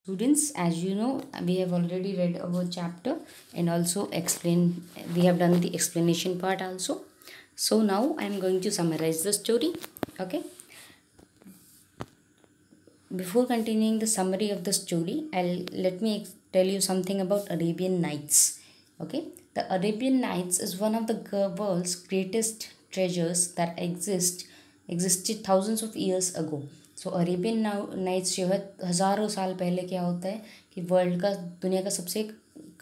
Students, as you know, we have already read our chapter and also explain. We have done the explanation part also. So now I am going to summarize the story. Okay. Before continuing the summary of the story, I'll let me tell you something about Arabian Nights. Okay. The Arabian Nights is one of the world's greatest treasures that existed thousands of years ago. So Arabian Nights जो है हज़ारों साल पहले क्या होता है कि world का दुनिया का सबसे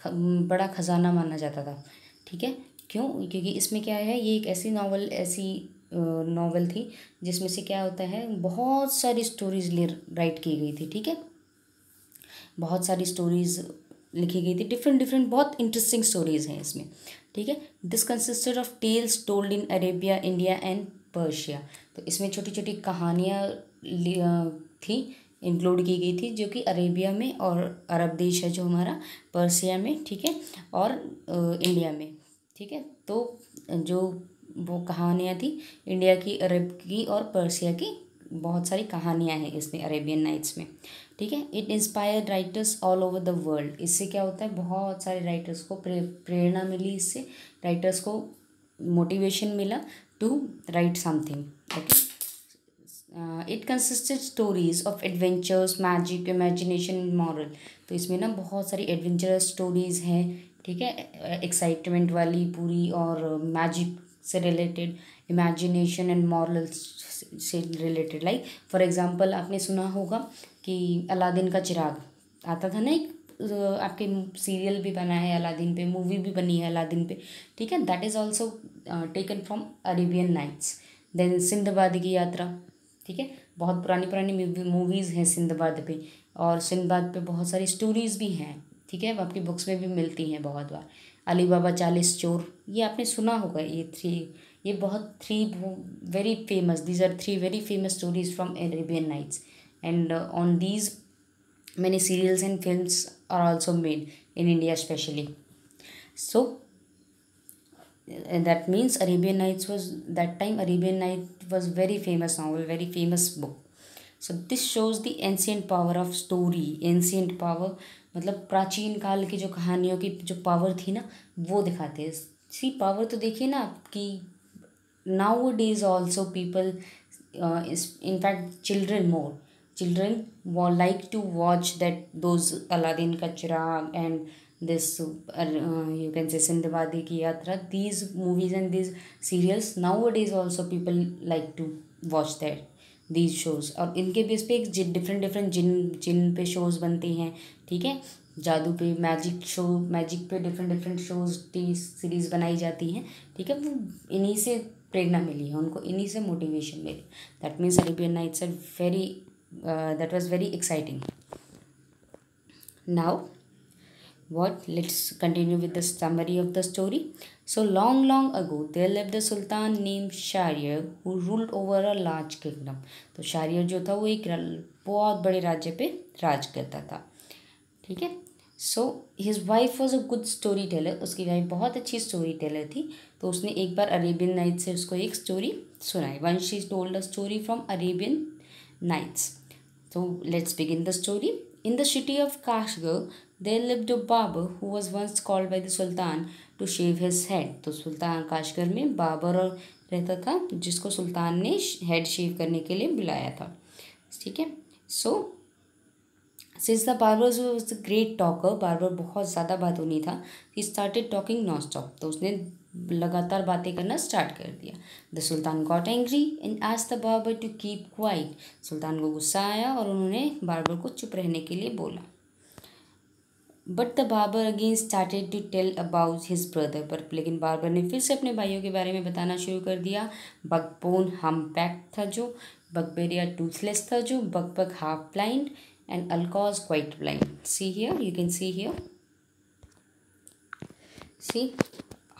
बड़ा ख़जाना माना जाता था। ठीक है, क्यों? क्योंकि इसमें क्या है, ये एक ऐसी नॉवल थी जिसमें से क्या होता है, बहुत सारी स्टोरीज राइट की गई थी। ठीक है, बहुत सारी स्टोरीज लिखी गई थी, डिफरेंट डिफरेंट बहुत इंटरेस्टिंग स्टोरीज हैं इसमें। ठीक है, this consisted of tales told in Arabia, India and Persia. तो इसमें छोटी छोटी कहानियाँ थी, इंक्लूड की गई थी, जो कि अरेबिया में और अरब देश है जो हमारा, पर्शिया में, ठीक है, और इंडिया में। ठीक है, तो जो वो कहानियाँ थी इंडिया की, अरब की और पर्शिया की, बहुत सारी कहानियाँ हैं इसमें अरेबियन नाइट्स में। ठीक है, it inspired writers all over the world. इससे क्या होता है, बहुत सारे राइटर्स को प्रेरणा मिली, इससे राइटर्स को मोटिवेशन मिला to write something. Okay, it consisted stories of adventures, magic, imagination, moral. तो इसमें ना बहुत सारी एडवेंचरस स्टोरीज हैं। ठीक है, एक्साइटमेंट वाली पूरी, और मैजिक से रिलेटेड, इमेजिनेशन एंड मॉरल से रिलेटेड। लाइक फॉर एग्जांपल, आपने सुना होगा कि अलादीन का चिराग आता था ना, एक आपके सीरियल भी बना है अलादीन पे, मूवी भी बनी है अलादीन पे। ठीक है, that is also taken from Arabian Nights. Then Sindbad की यात्रा। ठीक है, बहुत पुरानी पुरानी मूवीज़ हैं सिंदबाद पे, और सिंदबाद पे बहुत सारी स्टोरीज़ भी हैं। ठीक है, आपकी बुक्स में भी मिलती हैं बहुत बार। अली बाबा 40 चोर, ये आपने सुना होगा। ये बहुत three very famous, these are three very famous stories from Arabian Nights, and on these many serials and films are also made in India especially. So that means Arabian Nights was, that time Arabian Night was very famous novel, very famous book. So this shows the ancient power of story. Ancient power मतलब प्राचीन काल की जो कहानियों की जो power थी ना, वो दिखाते हैं। सी पावर तो देखिए ना कि nowadays also people, in fact children like to watch that, those Aladdin ka Chirag and this you can say Sindbadi ki Yatra, these movies and these serials nowadays also people like to watch that, these shows। और इनके base पे एक different different जिन पे shows बनती हैं। ठीक है, जादू पे, मैजिक पे different different shows, T series बनाई जाती हैं। ठीक है, वो इन्हीं से प्रेरणा मिली है उनको, इन्हीं से मोटिवेशन मिली। That means Arabian Nights are very, that was very exciting. Now what, let's continue with the summary of the story. So long ago there lived a sultan named Shahryar who ruled over a large kingdom. तो शाहरियर जो था वो एक बहुत बड़े राज्य पे राज करता था। ठीक है, so his wife was a good story teller. उसकी वाइफ बहुत अच्छी स्टोरी टेलर थी। तो उसने एक बार अरेबियन नाइट्स से उसको एक स्टोरी सुनाई। One she told a story from Arabian Nights. So let's begin the story. In the city of Kashgar, there lived a barber who was once called by the Sultan to shave his head. तो सुल्तान Kashgar में बाबर रहता था, जिसको सुल्तान ने head शेव करने के लिए बुलाया था। ठीक है, so since the barber was the great talker, barber बहुत ज़्यादा बातूनी था, he started talking non stop. तो उसने लगातार बातें करना स्टार्ट कर दिया। The sultan got angry and asked the barber to keep quiet. सुल्तान को गुस्सा आया और उन्होंने बार्बर को चुप रहने के लिए बोला। But the barber again started to tell about his brother. पर लेकिन बार्बर ने फिर से अपने भाइयों के बारे में बताना शुरू कर दिया। बकबोन हम्पबैक था जो, बकबेरिया टूथलेस था जो, बकबक half blind, and Alcaz quite blind. See here, you can see here. See,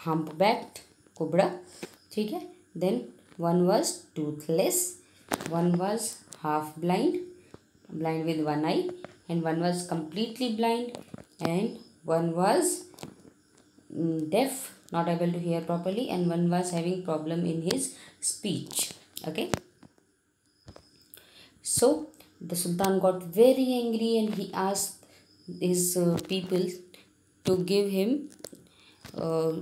humpbacked cobra. ठीक है, then one was toothless, one was half blind, blind with one eye, and one was completely blind, and one was deaf, not able to hear properly, and one was having problem in his speech. Okay, so the sultan got very angry and he asked his people to uh,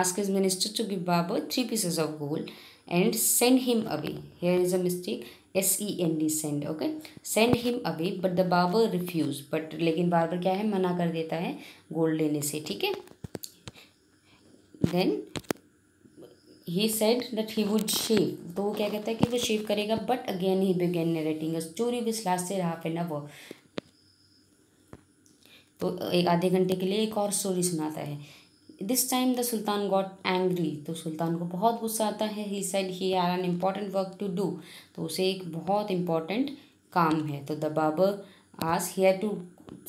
ask his minister to give Babur 3 pieces of gold and send him away. Here is a mistake. SEND, send. Okay, send him away, but the Babur refused. But लेकिन बाबर क्या है, मना कर देता है gold लेने से. ठीक है. Then he said that he would shave. तो वो क्या कहता है कि वो शेव करेगा. But again he began narrating a story which lasted half an hour. तो एक आधे घंटे के लिए एक और स्टोरी सुनाता है. This time the sultan got angry. तो सुल्तान को बहुत गुस्सा आता है. He said he had an important work to do. तो उसे एक बहुत इम्पॉर्टेंट काम है. तो द बाबर आज ही हैड टू.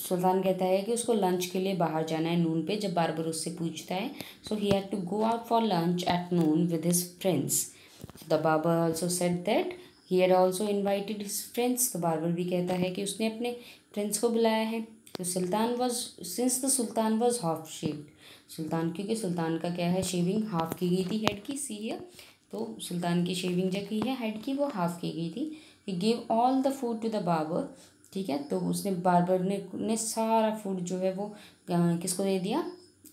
सुल्तान कहता है कि उसको लंच के लिए बाहर जाना है नून पे. जब बाबर उससे पूछता है, so he had to go out for lunch at noon with his friends. The barber also said that he had also invited his friends. तो बाबर भी कहता है कि उसने अपने फ्रेंड्स को बुलाया है. तो sultan was since the sultan was half shaved. सुल्तान, क्योंकि सुल्तान का क्या है, शेविंग हाफ की गई थी हेड की. सी है, तो सुल्तान की शेविंग जो की है हेड की वो हाफ की गई थी. He give all the food to the barber. ठीक है. तो उसने बाबर ने सारा फूड जो है वो किसको दे दिया,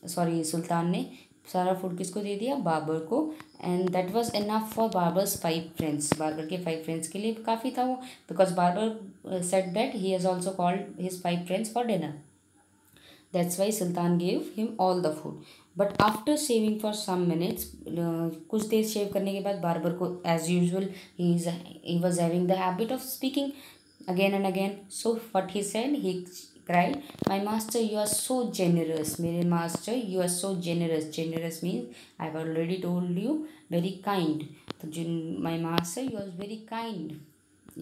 सॉरी सुल्तान ने सारा फूड किसको दे दिया, बाबर को. And that was enough for barber's 5 friends. Barber के 5 फ्रेंड्स के लिए काफ़ी था वो. Because barber said that he has also called his 5 friends for dinner. That's why Sultan gave him all the food. But after shaving for some minutes, कुछ देर शेव करने के बाद बार्बर को as usual he was having the habit of speaking again and again. So what he said, he cried, "My master, you are so generous." मेरे master, you are so generous. Generous means I've already told you very kind. तो my master, you are very kind.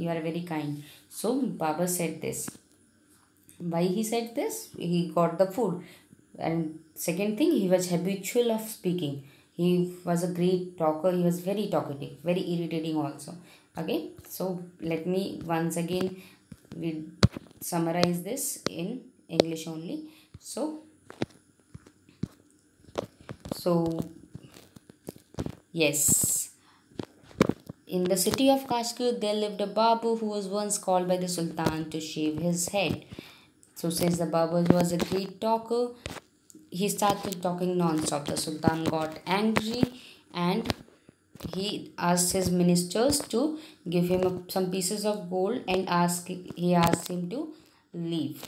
You are very kind. So Baba said this. Why he said this? He got the food. And second thing, he was habitual of speaking. He was a great talker. He was very talkative, very irritating also. Okay, so let me once again we summarize this in English only. So yes, in the city of Kashgar there lived a Babu who was once called by the Sultan to shave his head. So since the Babar was a great talker, he started talking non-stop. The Sultan got angry and he asked his ministers to give him some pieces of gold and he asked him to leave.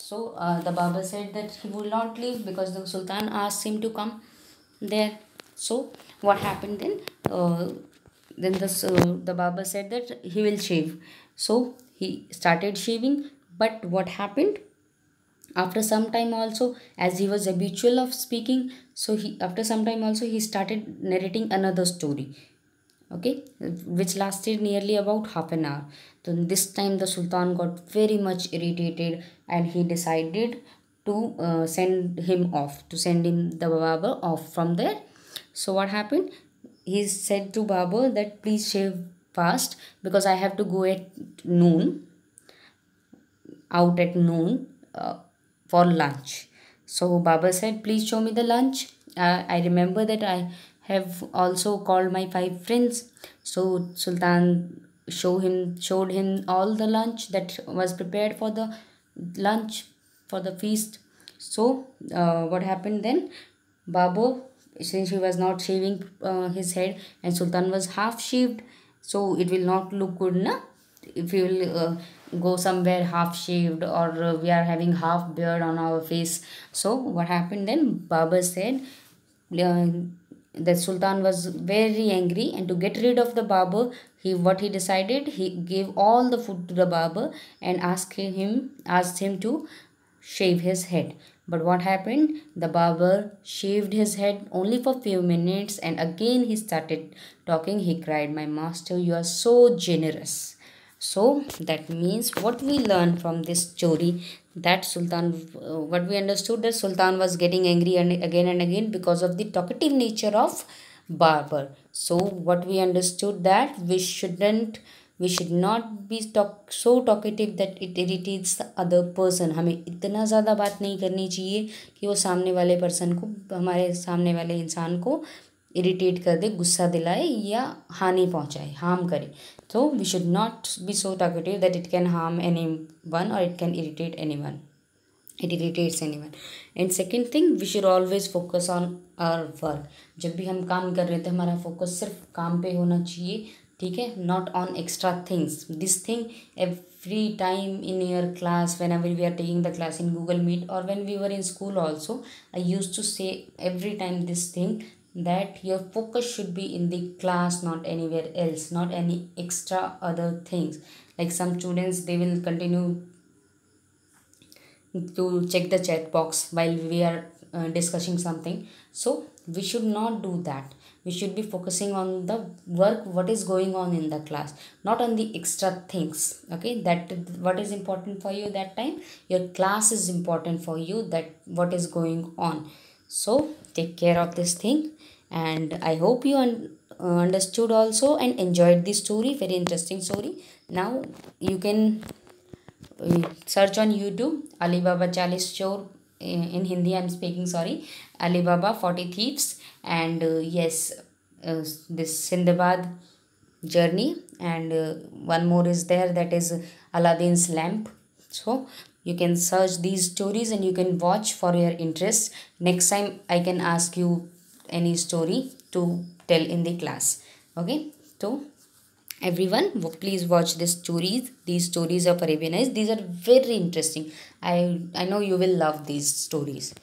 So the Babar said that he would not leave because the Sultan asked him to come there. So what happened then? Then the Babar said that he will shave. So he started shaving. But what happened? After some time also, as he was habitual of speaking, so after some time also he started narrating another story. Okay, which lasted nearly about half an hour. So this time the Sultan got very much irritated and he decided to send him off, to send him the Babar off from there. So what happened? He said to Babar that please shave fast because I have to go at noon, out at noon for lunch. So Baba said, please show me the lunch. I remember that I have also called my 5 friends. So Sultan showed him all the lunch that was prepared for the lunch, for the feast. So what happened then? Baba, since he was not shaving his head and Sultan was half shaved, so it will not look good, na? If you will go somewhere half shaved or we are having half beard on our face. So what happened then? Baba said the Sultan was very angry, and to get rid of the Baba, he decided, he gave all the food to the Baba and asked him to shave his head. But what happened? The barber shaved his head only for few minutes and again he started talking. He cried, "My master, you are so generous." So that means what we learned from this story, that what we understood, that Sultan was getting angry and again because of the talkative nature of barber. So what we understood, that we should not be so talkative that it irritates the other person. हमें इतना ज़्यादा बात नहीं करनी चाहिए कि वो सामने वाले इंसान को इरिटेट कर दे, गुस्सा दिलाए या हानि पहुंचाए, हार्म करे. So we should not be so talkative that it can harm anyone or it can irritate anyone. It irritates anyone. And second thing, we should always focus on our work. जब भी हम काम कर रहे थे हमारा focus सिर्फ काम पे होना चाहिए, ठीक है, not on extra things. This thing every time in your class, whenever we are taking the class in Google Meet or when we were in school also, I used to say every time this thing, that your focus should be in the class, not anywhere else, not any extra other things. Like some students, they will continue to check the chat box while we are discussing something. So we should not do that. We should be focusing on the work, what is going on in the class, not on the extra things. Okay, that what is important for you that time, your class is important for you, that what is going on. So take care of this thing, and I hope you understood also and enjoyed this story, very interesting story. Now you can search on YouTube Alibaba Chalis Chor. In Hindi I'm speaking, sorry, Alibaba 40 Thieves, and yes, this Sindbad journey, and one more is there, that is Aladdin's lamp. So you can search these stories and you can watch for your interest. Next time I can ask you any story to tell in the class. Okay, so everyone, please watch these stories. These stories of Arabian Nights, these are very interesting. I know you will love these stories.